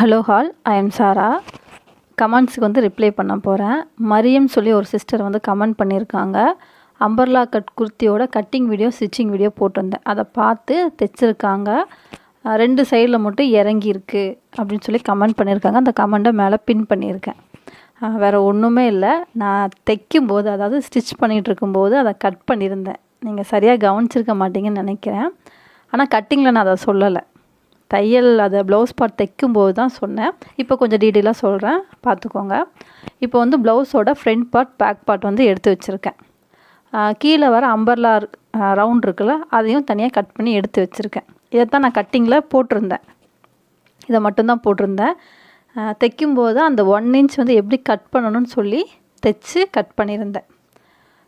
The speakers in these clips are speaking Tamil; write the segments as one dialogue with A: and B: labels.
A: ஹலோ ஹால், ஐ எம் சாரா. கமெண்ட்ஸுக்கு வந்து ரிப்ளை பண்ண போகிறேன். மரியம் சொல்லி ஒரு சிஸ்டர் வந்து கமெண்ட் பண்ணியிருக்காங்க. அம்பர்லா கட் குர்த்தியோட கட்டிங் வீடியோ, ஸ்டிச்சிங் வீடியோ போட்டிருந்தேன். அதை பார்த்து தைச்சிருக்காங்க. 2 சைடில் மட்டும் இறங்கியிருக்கு அப்படின்னு சொல்லி கமெண்ட் பண்ணியிருக்காங்க. அந்த கமெண்ட்டை மேலே பின் பண்ணியிருக்கேன். வேறு ஒன்றுமே இல்லை. நான் தைக்கும்போது, அதாவது ஸ்டிச் பண்ணிகிட்டு இருக்கும்போது அதை கட் பண்ணியிருந்தேன். நீங்கள் சரியாக கவனிச்சிருக்க மாட்டீங்கன்னு நினைக்கிறேன். ஆனால் கட்டிங்கில் நான் அதை சொல்லலை. தையல் அதை ப்ளவுஸ் பார்ட் தைக்கும்போது தான் சொன்னேன். இப்போ கொஞ்சம் டீட்டெயிலாக சொல்கிறேன், பார்த்துக்கோங்க. இப்போ வந்து ப்ளவுஸோட ஃப்ரண்ட் பார்ட், பேக் பார்ட் வந்து எடுத்து வச்சுருக்கேன். கீழே வர அம்பர்லா ரவுண்ட் இருக்குல்ல, அதையும் தனியாக கட் பண்ணி எடுத்து வச்சுருக்கேன். இதைத்தான் நான் கட்டிங்கில் போட்டிருந்தேன். இதை மட்டும்தான் போட்டிருந்தேன். தைக்கும்போது அந்த 1 இன்ச் வந்து எப்படி கட் பண்ணணும்னு சொல்லி தைச்சி கட் பண்ணியிருந்தேன்.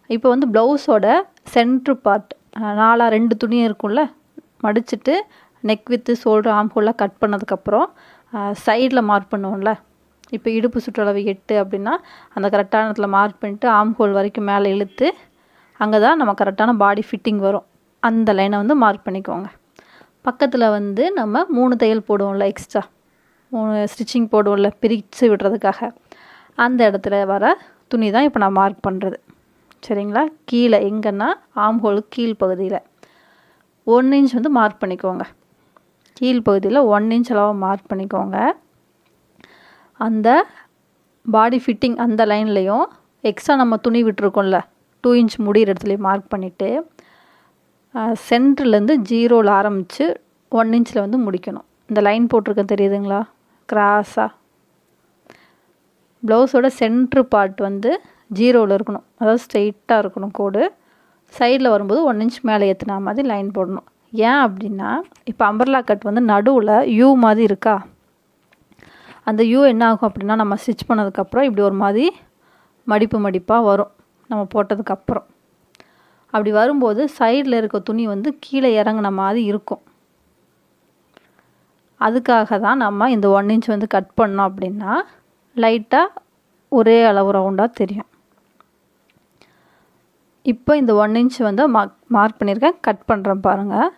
A: இப்போ வந்து ப்ளவுஸோட சென்ட்ரு பார்ட் 2 துணி இருக்கும்ல, மடிச்சுட்டு நெக் வித்து ஷோல்டர் ஆம்ஹோல்லாம் கட் பண்ணதுக்கப்புறம் சைடில் மார்க் பண்ணுவோம்ல. இப்போ இடுப்பு சுற்றளவு 8 அப்படின்னா அந்த கரெக்டான இடத்துல மார்க் பண்ணிவிட்டு ஆம்ஹோல் வரைக்கும் மேலே இழுத்து அங்கே தான் நம்ம கரெக்டான பாடி ஃபிட்டிங் வரும். அந்த லைனை வந்து மார்க் பண்ணிக்கோங்க. பக்கத்தில் வந்து நம்ம 3 தையல் போடுவோம்ல, எக்ஸ்ட்ரா 3 ஸ்டிச்சிங் போடுவோம்ல பிரித்து விடுறதுக்காக, அந்த இடத்துல வர துணி தான் இப்போ நான் மார்க் பண்ணுறது. சரிங்களா? கீழே எங்கன்னா ஆம்ஹோலுக்கு கீழ் பகுதியில் 1 இன்ச் வந்து மார்க் பண்ணிக்கோங்க. கீழ் பகுதியில் 1 இன்ச் அளவு மார்க் பண்ணிக்கோங்க. அந்த பாடி ஃபிட்டிங் அந்த லைன்லேயும் எக்ஸ்ட்ரா நம்ம துணி விட்டுருக்கோம்ல, 2 இன்ச் முடிகிற இடத்துலையும் மார்க் பண்ணிவிட்டு சென்டர்லேருந்து 0ல் ஆரம்பித்து 1 இன்ச்சில் வந்து முடிக்கணும். இந்த லைன் போட்டிருக்கேன் தெரியுதுங்களா, கிராஸாக. ப்ளவுஸோட சென்ட்ரு பார்ட் வந்து 0ல் இருக்கணும், அதாவது ஸ்ட்ரெயிட்டாக இருக்கணும் கோடு. சைடில் வரும்போது 1 இன்ச் மேலே ஏற்றினா மாதிரி லைன் போடணும். ஏன் அப்படின்னா, இப்போ அம்பர்லா கட் வந்து நடுவில் யூ மாதிரி இருக்கா, அந்த யூ என்ன ஆகும் அப்படின்னா, நம்ம ஸ்டிச் பண்ணதுக்கப்புறம் இப்படி ஒரு மாதிரி மடிப்பாக வரும் நம்ம போட்டதுக்கப்புறம். அப்படி வரும்போது சைடில் இருக்க துணி வந்து கீழே இறங்கின மாதிரி இருக்கும். அதுக்காக தான் நம்ம இந்த 1 இன்ச் வந்து கட் பண்ணோம் அப்படின்னா லைட்டாக ஒரே அளவு ரவுண்டாக தெரியும். இப்போ இந்த 1 இன்ச் வந்து மார்க் பண்ணியிருக்கேன், கட் பண்ணுறேன் பாருங்கள்.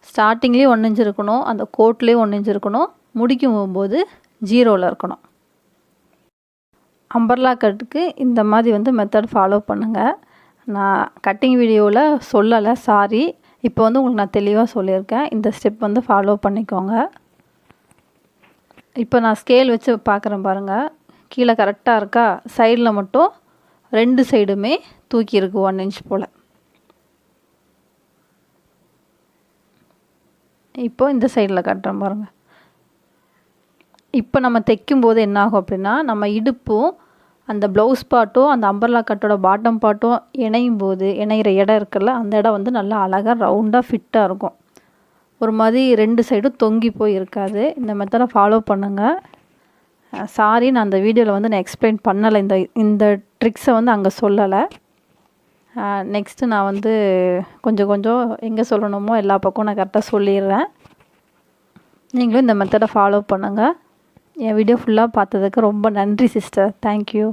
A: ஸ்டார்டிங்லேயும் 1 இன்ச் இருக்கணும், அந்த கோட்லேயும் 1 இன்ச் இருக்கணும், முடிக்கும் போகும்போது 0ல் இருக்கணும். அம்பர்லா கட்டுக்கு இந்த மாதிரி வந்து மெத்தட் ஃபாலோ பண்ணுங்கள். நான் கட்டிங் வீடியோவில் சொல்லலை, சாரி. இப்போ வந்து உங்களுக்கு நான் தெளிவாக சொல்லியிருக்கேன். இந்த ஸ்டெப் வந்து ஃபாலோ பண்ணிக்கோங்க. இப்போ நான் ஸ்கேல் வச்சு பார்க்குறேன் பாருங்கள். கீழே கரெக்டாக இருக்கா, சைடில் மட்டும் 2 சைடுமே தூக்கி இருக்குது 1 இன்ச் போல். இப்போ இந்த சைடில் கட்டுறேன் பாருங்கள். இப்போ நம்ம தைக்கும்போது என்ன ஆகும் அப்படின்னா, நம்ம இடுப்பும் அந்த ப்ளவுஸ் பார்ட்டும் அந்த அம்பர்லா கட்டோட பாட்டம் பார்ட்டும் இணைகிற இடம் இருக்குல்ல, அந்த இடம் வந்து நல்லா அழகாக ரவுண்டாக ஃபிட்டாக இருக்கும். ஒரு மாதிரி 2 சைடும் தொங்கி போய் இருக்காது. இந்த மெத்தடை ஃபாலோ பண்ணுங்கள். சாரி, நான் அந்த வீடியோவில் வந்து நான் எக்ஸ்பிளைன் பண்ணலை, இந்த ட்ரிக்ஸை வந்து அங்கே சொல்லலை. நெக்ஸ்ட்டு நான் வந்து கொஞ்சம் எங்கே சொல்லணுமோ எல்லா பக்கம் நான் கரெக்டாக சொல்லிடுறேன். நீங்களும் இந்த மெத்தடை ஃபாலோ பண்ணுங்கள். என் வீடியோ ஃபுல்லாக பார்த்ததுக்கு ரொம்ப நன்றி சிஸ்டர். தேங்க்யூ.